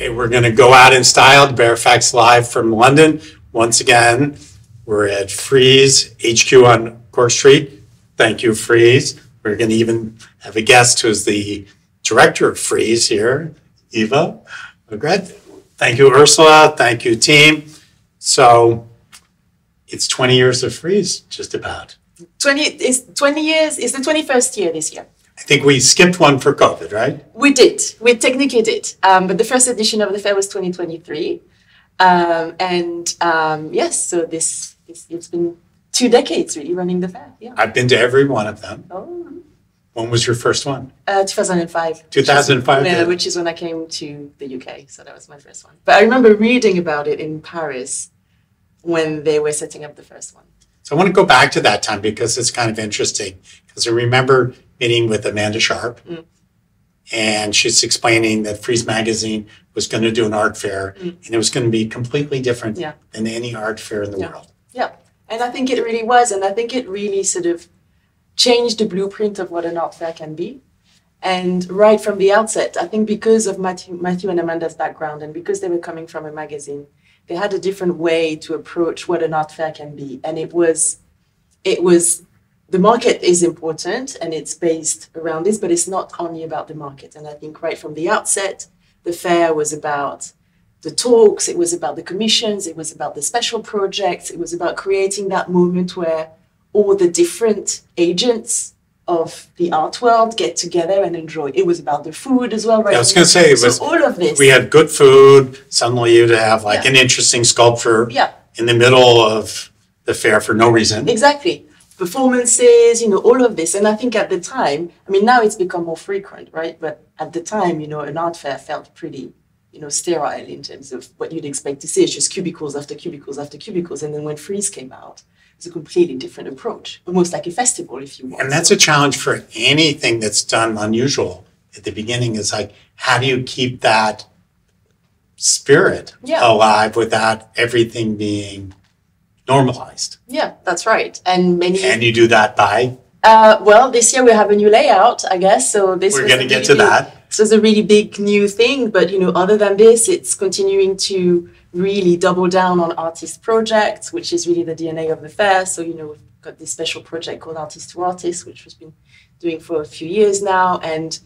Okay, we're going to go out in style. Baer Faxt live from London. Once again, we're at Frieze HQ on Cork Street. Thank you, Frieze. We're going to even have a guest who's the director of Frieze here, Eva Langret. Thank you, Ursula. Thank you, team. So it's 20 years of Frieze, just about. 20 years, it's the 21st year this year. I think we skipped one for COVID, right? We did. We technically did. But the first edition of the fair was 2023. Yes, so it's been 2 decades really running the fair. Yeah. I've been to every one of them. Oh. When was your first one? 2005. 2005? Which is when I came to the UK. So that was my first one. But I remember reading about it in Paris when they were setting up the first one. So I want to go back to that time because it's kind of interesting. Because I remember meeting with Amanda Sharp, and she's explaining that Frieze magazine was going to do an art fair, and it was going to be completely different than any art fair in the world. Yeah, and I think it really was, and I think it really sort of changed the blueprint of what an art fair can be. And right from the outset, I think because of Matthew and Amanda's background, and because they were coming from a magazine, they had a different way to approach what an art fair can be, and it was. The market is important and it's based around this, but it's not only about the market. And I think right from the outset, the fair was about the talks, it was about the commissions, it was about the special projects, it was about creating that moment where all the different agents of the art world get together and enjoy. It was about the food as well, right? I was going to say, it was, all of this. We had good food, suddenly you'd have like an interesting sculpture in the middle of the fair for no reason. Exactly. Performances, all of this. And I think at the time, I mean, now it's become more frequent, right? But at the time, an art fair felt pretty, sterile in terms of what you'd expect to see. It's just cubicles after cubicles after cubicles. And then when Frieze came out, it's a completely different approach, almost like a festival, if you want. And that's a challenge for anything that's done unusual at the beginning, is like, how do you keep that spirit alive without everything being normalized? Yeah, that's right. And you do that by? Well, this year we have a new layout, I guess. So we're going to get to that. This was a really big new thing. But, other than this, it's continuing to really double down on artist projects, which is really the DNA of the fair. So, we've got this special project called Artist to Artist, which we've been doing for a few years now. And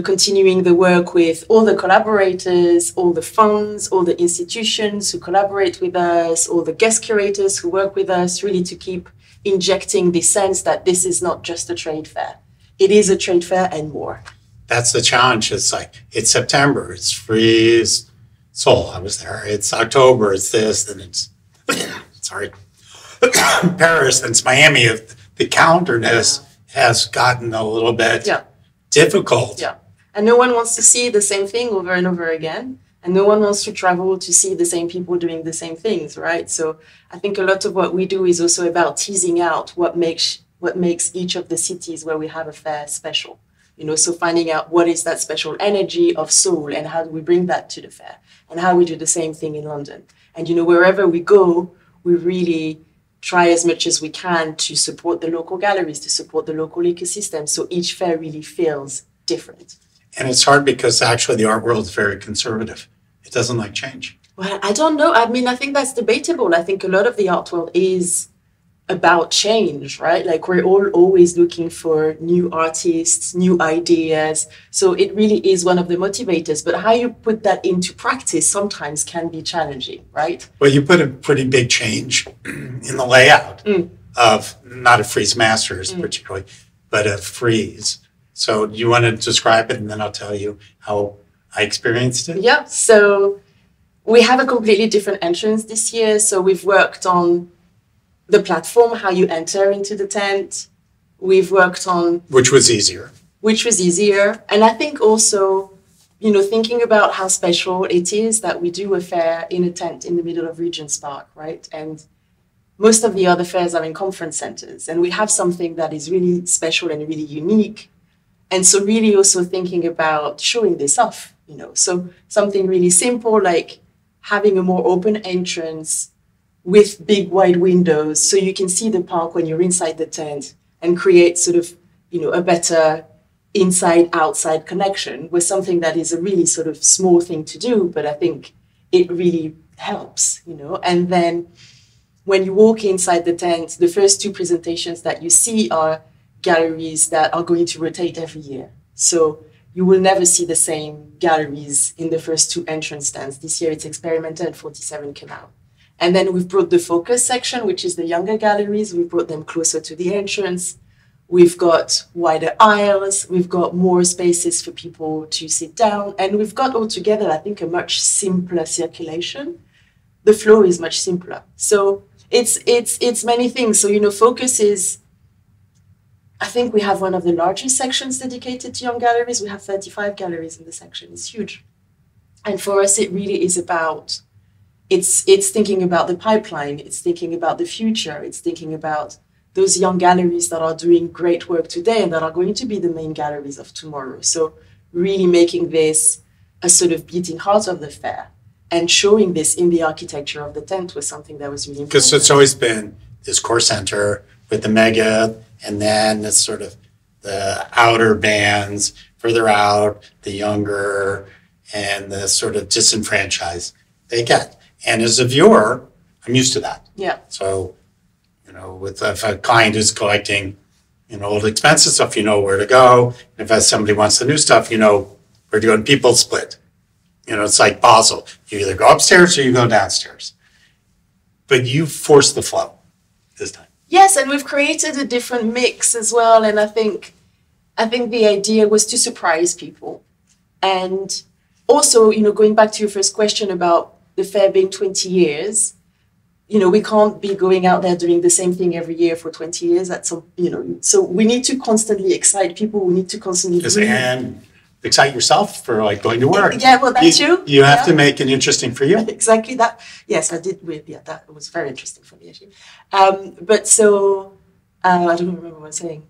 continuing the work with all the collaborators, all the funds, all the institutions who collaborate with us, all the guest curators who work with us, really to keep injecting the sense that this is not just a trade fair. It is a trade fair and more. That's the challenge. It's like, it's September, it's Frieze Seoul, I was there. It's October, it's this, then it's, sorry, Paris, then it's Miami. The calendar has gotten a little bit difficult. Yeah. And no one wants to see the same thing over and over again. And no one wants to travel to see the same people doing the same things, right? So I think a lot of what we do is also about teasing out what makes each of the cities where we have a fair special. So finding out what is that special energy of Seoul and how do we bring that to the fair, and how we do the same thing in London. And, wherever we go, we really try as much as we can to support the local galleries, to support the local ecosystem. So each fair really feels different. And it's hard because actually the art world is very conservative. It doesn't like change. Well, I don't know. I mean, I think that's debatable. I think a lot of the art world is about change, right? Like we're all always looking for new artists, new ideas. So it really is one of the motivators. But how you put that into practice sometimes can be challenging, right? Well, you put a pretty big change in the layout of not of Frieze Masters particularly, but of Frieze. So do you want to describe it, and then I'll tell you how I experienced it? Yeah, so we have a completely different entrance this year. So we've worked on the platform, how you enter into the tent. We've worked on... Which was easier. And I think also, thinking about how special it is that we do a fair in a tent in the middle of Regent's Park, right? And most of the other fairs are in conference centers. And we have something that is really special and really unique. And so really also thinking about showing this off, So something really simple like having a more open entrance with big wide windows so you can see the park when you're inside the tent and create sort of, a better inside-outside connection with something that is a really sort of small thing to do, but I think it really helps, you know. And then when you walk inside the tent, the first two presentations that you see are galleries that are going to rotate every year. So you will never see the same galleries in the first two entrance stands. This year it's Experimental and 47 Canal. And then we've brought the focus section, which is the younger galleries. We've brought them closer to the entrance. We've got wider aisles. We've got more spaces for people to sit down. And we've got altogether, I think, a much simpler circulation. The flow is much simpler. So it's many things. So, you know, focus is, I think we have one of the largest sections dedicated to young galleries. We have 35 galleries in the section. It's huge. And for us, it really is about, it's thinking about the pipeline. It's thinking about the future. It's thinking about those young galleries that are doing great work today and that are going to be the main galleries of tomorrow. So really making this a sort of beating heart of the fair and showing this in the architecture of the tent was something that was really important. Because it's always been this core center with the mega, and then it's sort of the outer bands further out, the younger, and the sort of disenfranchised they get. And as a viewer, I'm used to that. Yeah. So, you know, with if a client is collecting, you know, old expensive stuff, you know where to go. And if somebody wants the new stuff, you know where to go. And people split. You know, it's like Basel. You either go upstairs or you go downstairs. But you force the flow this time. Yes, and we've created a different mix as well. And I think the idea was to surprise people. And also, you know, going back to your first question about the fair being 20 years, you know, we can't be going out there doing the same thing every year for 20 years. That's, you know, so we need to constantly excite people. We need to constantly and excite yourself for like going to work. Yeah, well, that too. You have to make it interesting for you. Exactly that. Yes, I did. Yeah, that was very interesting for me actually. But so I don't remember what I was saying.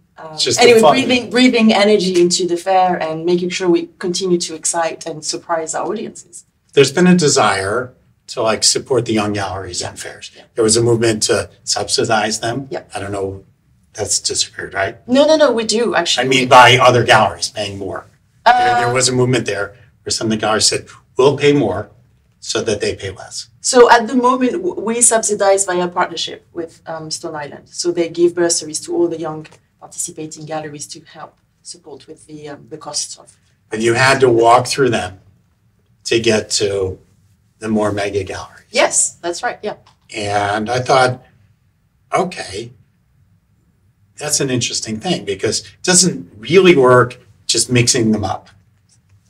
Anyway, breathing energy into the fair and making sure we continue to excite and surprise our audiences. There's been a desire to like support the young galleries and fairs. Yeah. There was a movement to subsidize them. Yeah. I don't know, that's disappeared, right? No, we do actually. I mean, by other galleries paying more. There was a movement there where some of the galleries said, we'll pay more so that they pay less. So at the moment, we subsidize via partnership with Stone Island. So they give bursaries to all the young participating galleries to help support with the costs of. But you had to walk through them to get to the more mega galleries. Yes, that's right, yeah. And I thought, okay, that's an interesting thing because it doesn't really work just mixing them up.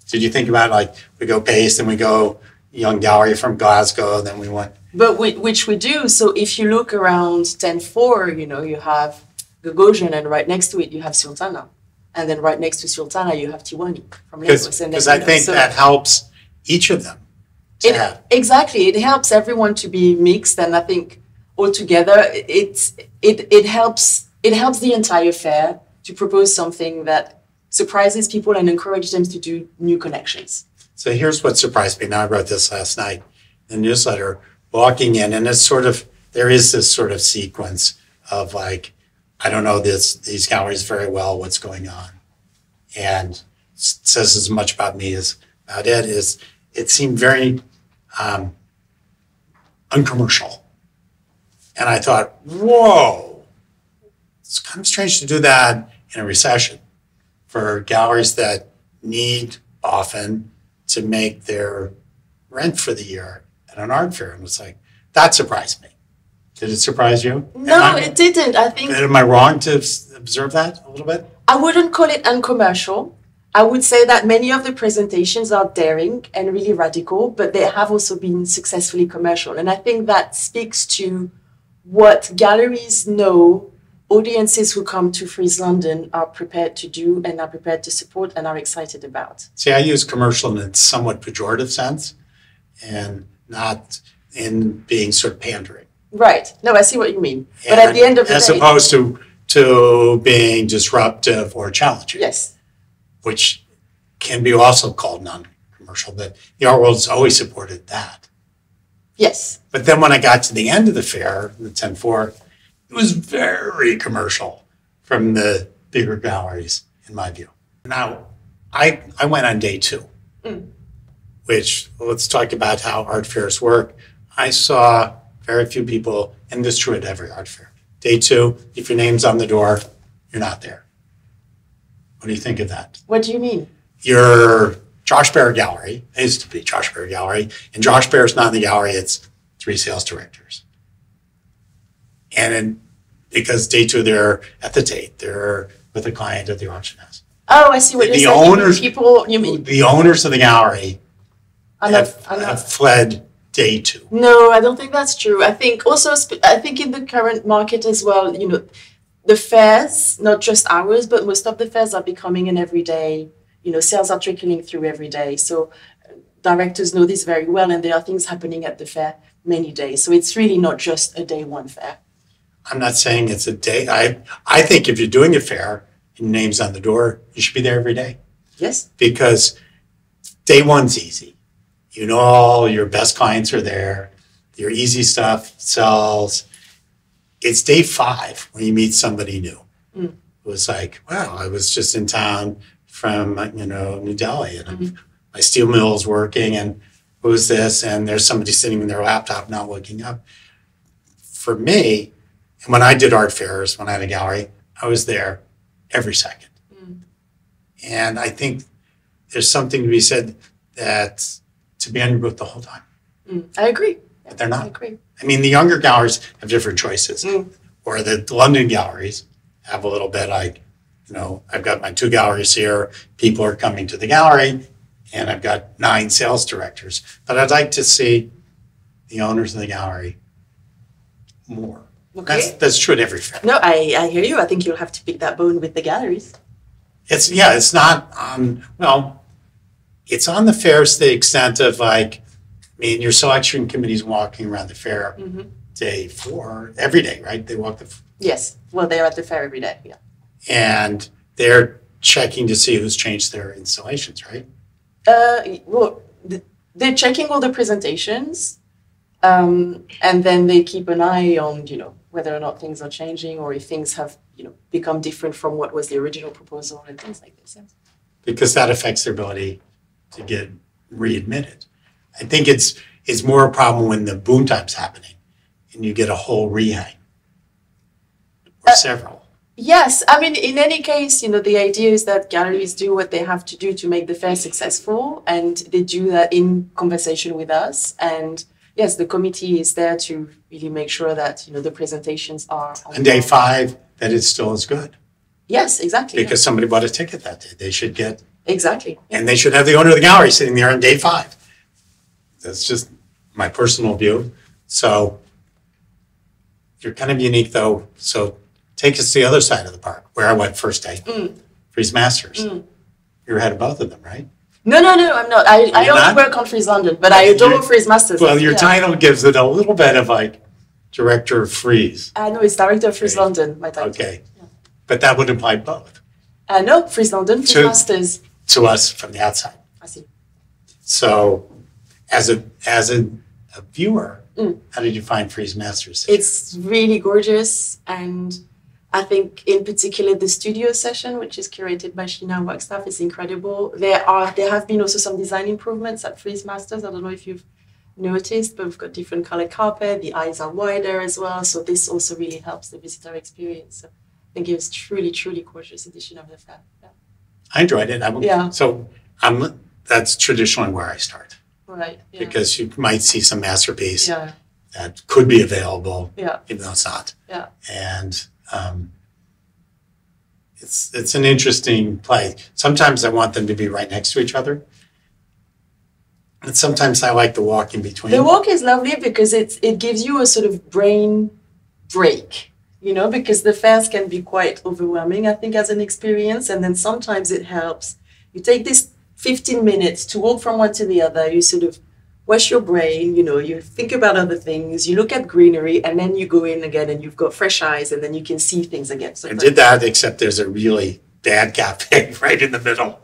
Did you think about like we go Pace, then we go young gallery from Glasgow, then we went. But which we do. So if you look around 10-4, you know, you have Gagosian, and right next to it you have Sultana. And then right next to Sultana you have Tiwani from Lagos. Because I think that helps each of them. Exactly. It helps everyone to be mixed, and I think altogether it helps the entire fair to propose something that surprises people and encourages them to do new connections. So here's what surprised me. Now I wrote this last night in the newsletter, walking in, and it's sort of, there is this sort of sequence of like, I don't know these galleries very well, what's going on. And says as much about me as about it seemed very uncommercial. And I thought, whoa, it's kind of strange to do that in a recession for galleries that need often to make their rent for the year at an art fair. And it's like, that surprised me. Did it surprise you? No, it didn't. I think. Am I wrong to observe that a little bit? I wouldn't call it uncommercial. I would say that many of the presentations are daring and really radical, but they have also been successfully commercial. And I think that speaks to what galleries know audiences who come to Frieze London are prepared to do and are prepared to support and are excited about. See, I use commercial in a somewhat pejorative sense and not in being sort of pandering. Right. No, I see what you mean. But at the end of the day... As opposed to being disruptive or challenging. Yes. Which can be also called non-commercial, but the art world has always supported that. Yes. But then when I got to the end of the fair, the 10-4, it was very commercial from the bigger galleries, in my view. Now, I went on day 2, which, let's talk about how art fairs work. I saw very few people, and this is true at every art fair. Day 2, if your name's on the door, you're not there. What do you think of that? What do you mean? Your Josh Baer gallery, it used to be Josh Baer gallery, and Josh Baer's not in the gallery, it's 3 sales directors. And because day 2, they're at the date, they're with a client at the auction house. Oh, I see what you're saying. Owners, people, you mean? The owners of the gallery have fled day 2. No, I don't think that's true. I think also, I think in the current market as well, you know, the fairs, not just ours, but most of the fairs are becoming an everyday, you know, sales are trickling through every day. So directors know this very well, and there are things happening at the fair many days. So it's really not just a day 1 fair. I'm not saying it's a day. I think if you're doing a fair and your name's on the door, you should be there every day. Yes. Because day 1's easy. You know, all your best clients are there. Your easy stuff sells. It's day 5 when you meet somebody new. It was like, wow, I was just in town from, you know, New Delhi, and my steel mill's working, and who's this? And there's somebody sitting in their laptop not looking up. For me, and when I did art fairs, when I had a gallery, I was there every second. And I think there's something to be said that to be on your booth the whole time. I agree. But they're not. I agree. I mean, the younger galleries have different choices. Or the London galleries have a little bit like, you know, I've got my 2 galleries here. People are coming to the gallery, and I've got 9 sales directors. But I'd like to see the owners of the gallery more. Okay. That's true at every fair. No, I hear you. I think you'll have to pick that bone with the galleries. It's not on, well, it's on the fairs to the extent of like, I mean, your selection committee's walking around the fair day 4, every day, right? They walk the. Yes. Well, they're at the fair every day. Yeah. And they're checking to see who's changed their installations, right? Well, they're checking all the presentations, and then they keep an eye on, you know, whether or not things are changing or if things have, you know, become different from what was the original proposal and things like this. Yes. Because that affects their ability to get readmitted. I think it's more a problem when the boom time's happening and you get a whole rehang or several. Yes, I mean, in any case, you know, the idea is that galleries do what they have to do to make the fair successful, and they do that in conversation with us. And yes, the committee is there to really make sure that, you know, the presentations are on day 5, that it still is good. Yes, exactly. Because somebody bought a ticket that day. They should get. Exactly. And they should have the owner of the gallery sitting there on day 5. That's just my personal view. So you're kind of unique, though. So take us to the other side of the park, where I went first day. Frieze Masters. You're ahead of both of them, right? No, I'm not. I only work on Frieze London, but I adore Frieze Masters. Well, your title gives it a little bit of like Director of Frieze. I know, it's Director of Frieze London, my title. Okay. Yeah. But that would imply both. No, Frieze London, Frieze Masters. To us from the outside. I see. So as a viewer, how did you find Frieze Masters? It's really gorgeous, and I think in particular the studio session, which is curated by Sheena and Wagstaff, is incredible. There have been also some design improvements at Frieze Masters. I don't know if you've noticed, but we've got different colored carpet. The eyes are wider as well, so this also really helps the visitor experience. So I think it was truly, truly gorgeous edition of the fair. Yeah. I enjoyed it. So that's traditionally where I start. Right. Yeah. Because you might see some masterpiece that could be available, even though it's not. Yeah. And it's an interesting play. Sometimes I want them to be right next to each other. And sometimes I like the walk in between. The walk is lovely because it gives you a sort of brain break, you know, because the fairs can be quite overwhelming, I think, as an experience. And then sometimes it helps. You take this 15 minutes to walk from one to the other. You sort of wash your brain, you know, you think about other things, you look at greenery, and then you go in again and you've got fresh eyes, and then you can see things again. So I did that, except there's a really bad cafe right in the middle.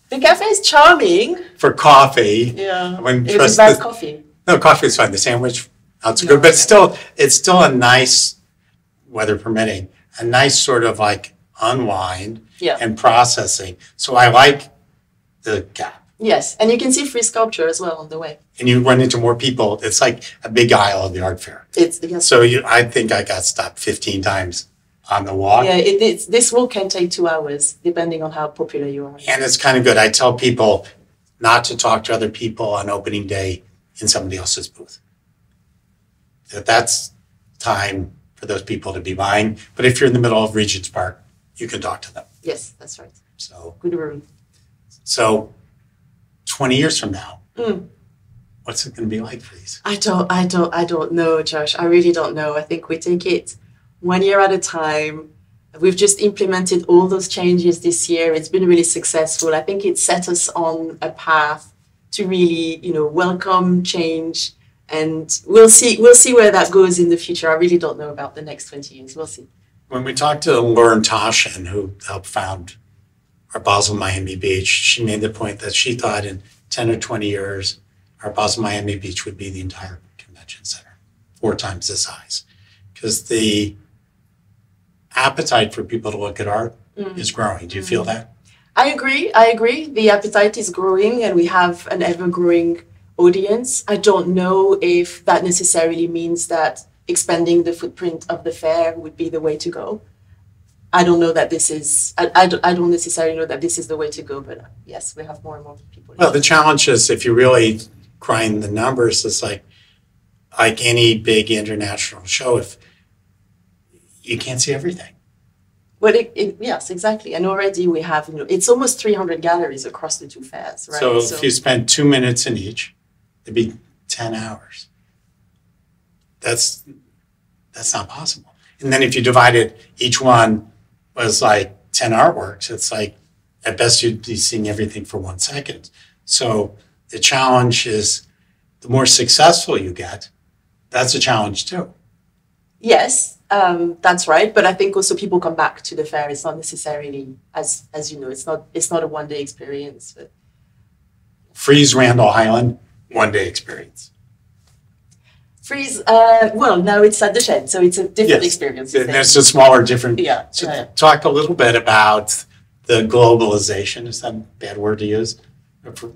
The cafe is charming. For coffee. Yeah. It's bad coffee. No, coffee is fine. The sandwich, not so good. But it's still a nice, weather permitting, a nice sort of like unwind. Yeah. and processing. So I like the gap. Yes, and you can see free sculpture as well on the way. And you run into more people. It's like a big aisle of the art fair. Yes. So I think I got stopped 15 times on the walk. Yeah, this walk can take 2 hours, depending on how popular you are. And it's kind of good. I tell people not to talk to other people on opening day in somebody else's booth. That's time for those people to be buying. But if you're in the middle of Regent's Park, you can talk to them. Yes, that's right. So good room. So 20 years from now, what's it going to be like for these? I don't know, Josh. I really don't know. I think we take it 1 year at a time. We've just implemented all those changes this year. It's been really successful. I think it set us on a path to really, welcome change. And we'll see where that goes in the future. I really don't know about the next 20 years. We'll see. When we talked to Lauren Toshin, who helped found Art Basel Miami Beach, she made the point that she thought in 10 or 20 years, Art Basel Miami Beach would be the entire convention center, 4 times the size. Because the appetite for people to look at art is growing. Do you feel that? I agree. The appetite is growing and we have an ever-growing audience. I don't know if that necessarily means that expanding the footprint of the fair would be the way to go. I don't know that this is, I don't necessarily know that this is the way to go, but yes, we have more and more people. Well, the challenge is if you really grind the numbers, it's like any big international show, if you can't see everything. Well, yes, exactly. And already we have, it's almost 300 galleries across the 2 fairs, right? So if you spend 2 minutes in each, it'd be 10 hours. That's not possible. And then if you divided each one was like 10 artworks, it's like at best you'd be seeing everything for 1 second. So the challenge is the more successful you get, that's a challenge too. Yes, that's right. But I think also people come back to the fair. It's not necessarily, as you know, it's not a one-day experience. But Frieze Randall Highland, 1-day experience. Frieze, well, now it's at the shed, so it's a different experience. And it's a smaller, different. Yeah. So talk a little bit about the globalization. Is that a bad word to use?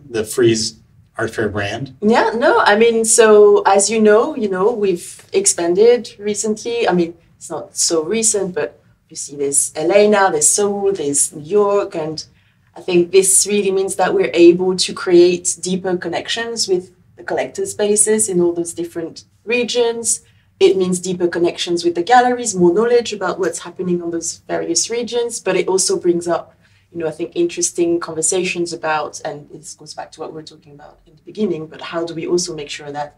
The Frieze Art Fair brand? Yeah, no, I mean, so as you know, we've expanded recently. I mean, it's not so recent, but you see there's LA now, there's Seoul, there's New York, and I think this really means that we're able to create deeper connections with the collector spaces in all those different regions. It means deeper connections with the galleries, more knowledge about what's happening on those various regions, but it also brings up, I think interesting conversations about, and this goes back to what we were talking about in the beginning, but how do we also make sure that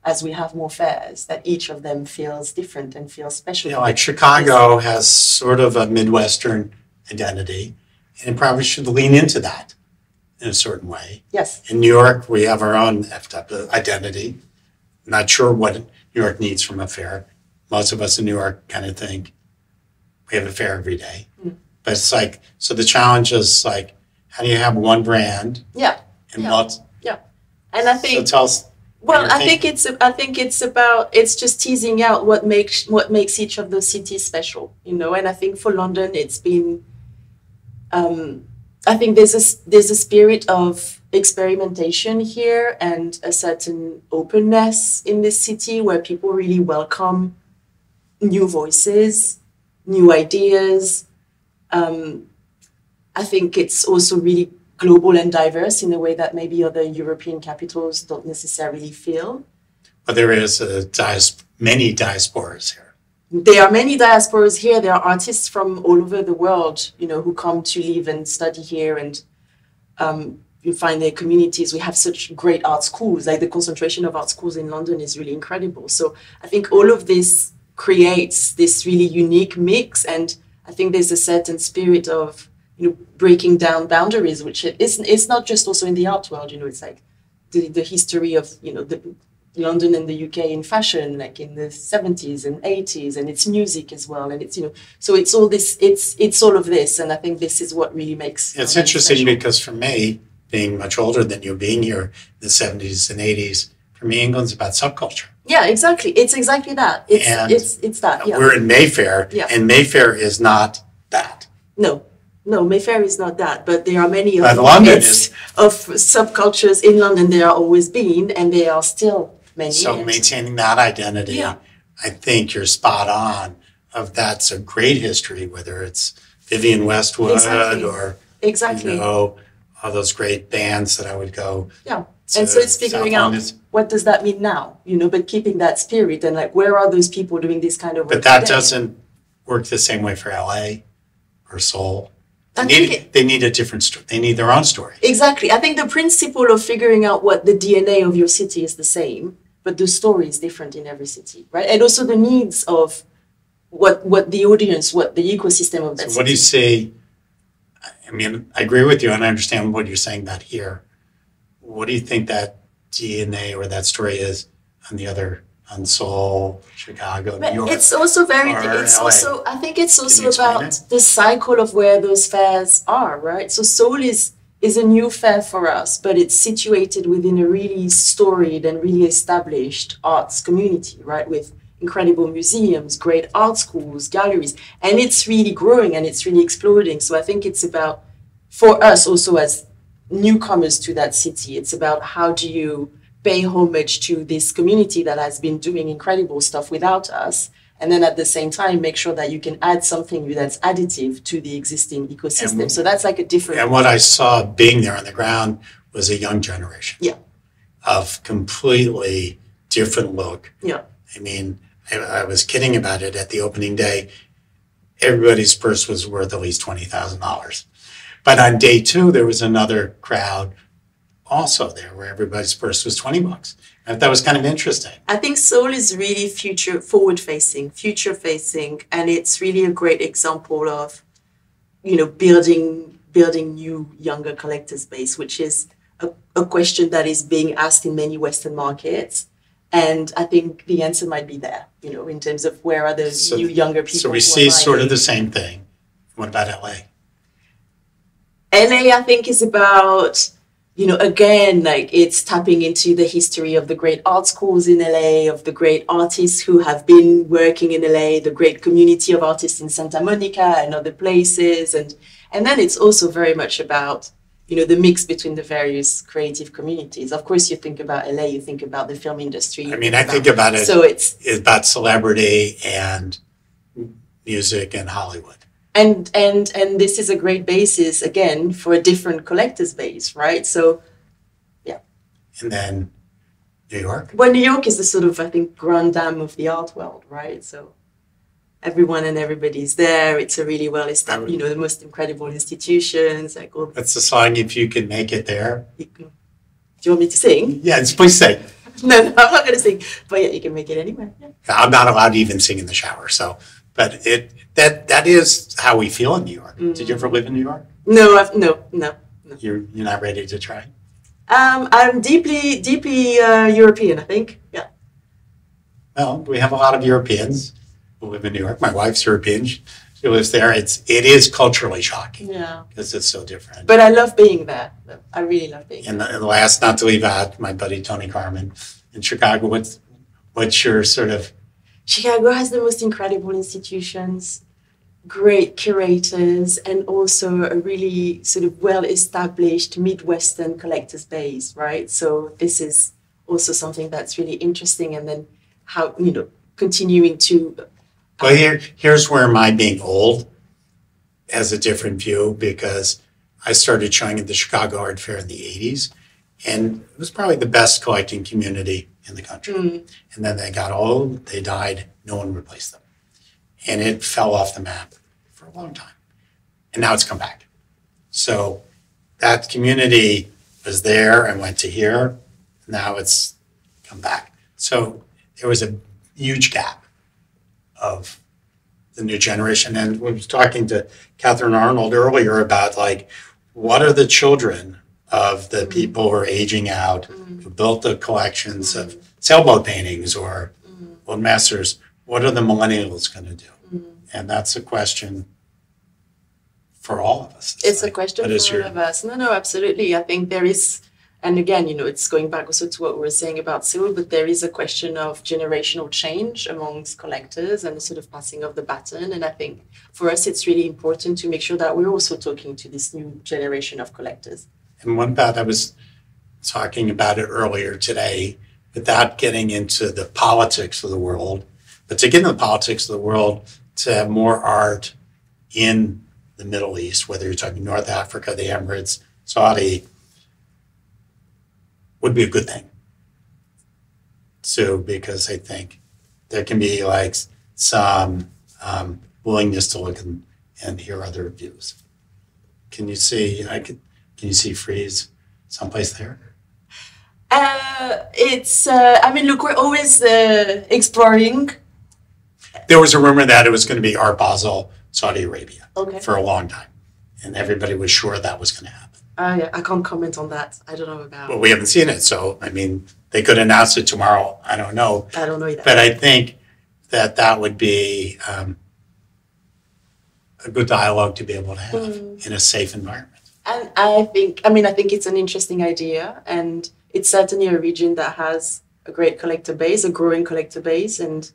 as we have more fairs, that each of them feels different and feels special. Like Chicago has sort of a Midwestern identity, and it probably should lean into that in a certain way. Yes. In New York, we have our own effed up identity. Not sure what New York needs from a fair. Most of us in New York kind of think we have a fair every day. But it's like, so the challenge is like, how do you have one brand? Yeah. And yeah. And I think, so tell us. Well, I think it's just teasing out what makes each of those cities special, and I think for London, it's been, I think there's a spirit of experimentation here and a certain openness in this city where people really welcome new voices, new ideas. I think it's also really global and diverse in a way that maybe other European capitals don't necessarily feel. But there is many diasporas here. There are many diasporas here. There are artists from all over the world, who come to live and study here, and you find their communities. We have such great art schools. Like the concentration of art schools in London is really incredible. So I think all of this creates this really unique mix, and I think there's a certain spirit of breaking down boundaries, which it's not just also in the art world. It's like the history of the London and the UK in fashion, like in the 70s and 80s, and it's music as well, and it's so it's all this, it's all of this, and I think this is what really makes it's interesting special. Because for me, being much older than you, being here in the 70s and 80s, for me, England's about subculture. Yeah, exactly. It's exactly that. It's that. Yeah. We're in Mayfair, and Mayfair is not that. No. No, Mayfair is not that, but there are many But of London pockets of subcultures in London. There are always been, and there are still many. So and maintaining that identity, Yeah. I think you're spot on. Of that's a great history, whether it's Vivian Westwood Exactly. or Exactly. all those great bands that I would go. Yeah. And so it's figuring out what does that mean now, but keeping that spirit and like where are those people doing this kind of work But that today? doesn't work the same way for LA or Seoul. They need a different story. They need their own story. Exactly. I think the principle of figuring out what the DNA of your city is the same, but the story is different in every city, right? And also the needs of what the audience, what the ecosystem of that city. What do you say? I mean, I agree with you and I understand what you're saying about here. What do you think that DNA or that story is on Seoul, Chicago, New York? It's also I think it's also about the cycle of where those fairs are, right? So Seoul is a new fair for us, but it's situated within a really storied and really established arts community, right? With incredible museums, great art schools, galleries, and it's really growing and it's really exploding. So I think it's about, for us also as newcomers to that city, it's about how do you pay homage to this community that has been doing incredible stuff without us, and then at the same time make sure that you can add something that's additive to the existing ecosystem. So that's like a different. And what I saw being there on the ground was a young generation. Yeah. Of completely different look. Yeah. I mean, I was kidding about it at the opening day. Everybody's purse was worth at least $20,000. But on day two, there was another crowd also there where everybody's purse was $20. And that was kind of interesting. I think Seoul is really future facing, and it's really a great example of, building new younger collectors base, which is a question that is being asked in many Western markets. And I think the answer might be there, in terms of where are those new younger people. So we see sort of the same thing. What about LA? LA, I think, is about, again, like it's tapping into the history of the great art schools in LA, of the great artists who have been working in LA, the great community of artists in Santa Monica and other places. And then it's also very much about, the mix between the various creative communities. Of course, you think about LA, you think about the film industry. I mean, I think about it. So it's about celebrity and music and Hollywood. And this is a great basis, again, for a different collector's base, right? So, yeah. And then New York? Well, New York is the sort of, I think, grand dame of the art world, right? So everyone and everybody's there. It's a really well-established, the most incredible institutions. Like all. That's the song, If You Can Make It There. Do you want me to sing? Yes, please sing. No, I'm not going to sing. But yeah, you can make it anyway. Yeah. I'm not allowed to even sing in the shower, so... But that is how we feel in New York. Did you ever live in New York? No, no. You're not ready to try? I'm deeply European, I think. Yeah. Well, we have a lot of Europeans who live in New York. My wife's European. She lives there. It is culturally shocking. Yeah. Because it's so different. But I love being there. I really love being there. And the last, not to leave out my buddy Tony Carmen in Chicago, what's your sort of... Chicago has the most incredible institutions, great curators, and also a really sort of well-established Midwestern collectors base, right? So this is also something that's really interesting. And then how, continuing to... Well, here's where my being old has a different view, because I started showing at the Chicago Art Fair in the 80s, and it was probably the best collecting community in the country. And then they got old, they died, no one replaced them. And it fell off the map for a long time. And now it's come back. So that community was there and went to here. Now it's come back. So there was a huge gap of the new generation. And we were talking to Catherine Arnold earlier about what are the children of the people who are aging out, who built the collections of sailboat paintings or old masters. What are the millennials going to do? And that's a question for all of us. It's a question for all of us. No, absolutely. I think there is And again, it's going back also to what we were saying about Seoul, but there is a question of generational change amongst collectors and the sort of passing of the baton. And I think for us, it's really important to make sure that we're also talking to this new generation of collectors. And one part I was talking about it earlier today, without getting into the politics of the world, but to get into the politics of the world, to have more art in the Middle East, whether you're talking North Africa, the Emirates, Saudi, would be a good thing. So, because I think there can be like some willingness to look and hear other views. Can you see, can you see Frieze someplace there? Look, we're always exploring. There was a rumor that it was going to be Art Basel, Saudi Arabia, for a long time. And everybody was sure that was going to happen. Yeah, I can't comment on that. I don't know about. Well, we haven't seen it. So, I mean, they could announce it tomorrow. I don't know. I don't know either. But I think that would be a good dialogue to be able to have in a safe environment. And I think it's an interesting idea. And it's certainly a region that has a great collector base, a growing collector base, and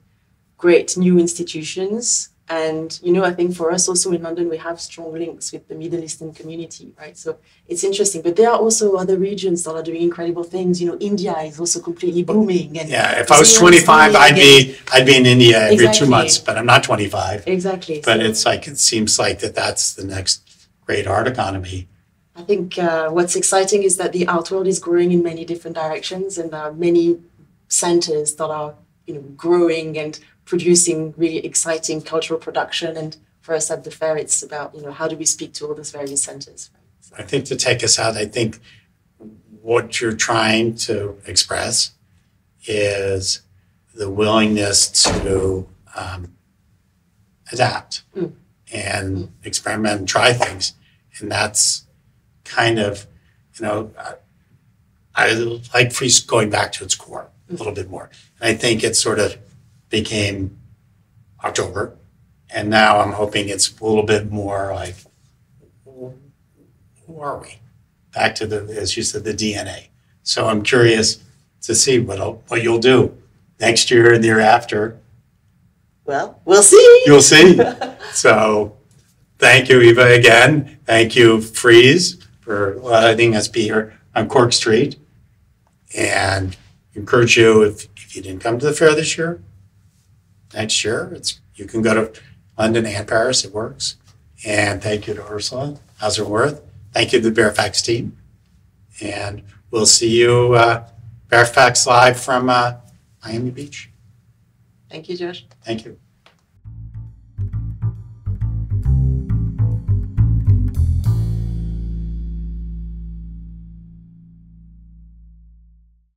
great new institutions. And, I think for us also in London, we have strong links with the Middle Eastern community, right? So it's interesting. But there are also other regions that are doing incredible things. India is also completely booming. And yeah, if I was 25, I'd be in India every 2 months, but I'm not 25. Exactly. But so it seems like that's the next great art economy. I think what's exciting is that the art world is growing in many different directions, and there are many centers that are, growing and producing really exciting cultural production. And for us at the fair, it's about, how do we speak to all those various centers? Right? So. I think to take us out, I think what you're trying to express is the willingness to adapt and experiment and try things. And that's kind of, I like Frieze going back to its core a little bit more. And I think it sort of became October, and now I'm hoping it's a little bit more like, who are we? Back to as you said, the DNA. So I'm curious to see what you'll do next year and the year after. Well, we'll see. You'll see. So thank you, Eva, again. Thank you, Frieze, for letting us be here on Cork Street. And encourage you, if you didn't come to the fair this year, next year, you can go to London and Paris. It works. And thank you to Ursula Hauserworth. Thank you to the Baer Faxt team. And we'll see you Baer Faxt live from Miami Beach. Thank you, Josh. Thank you.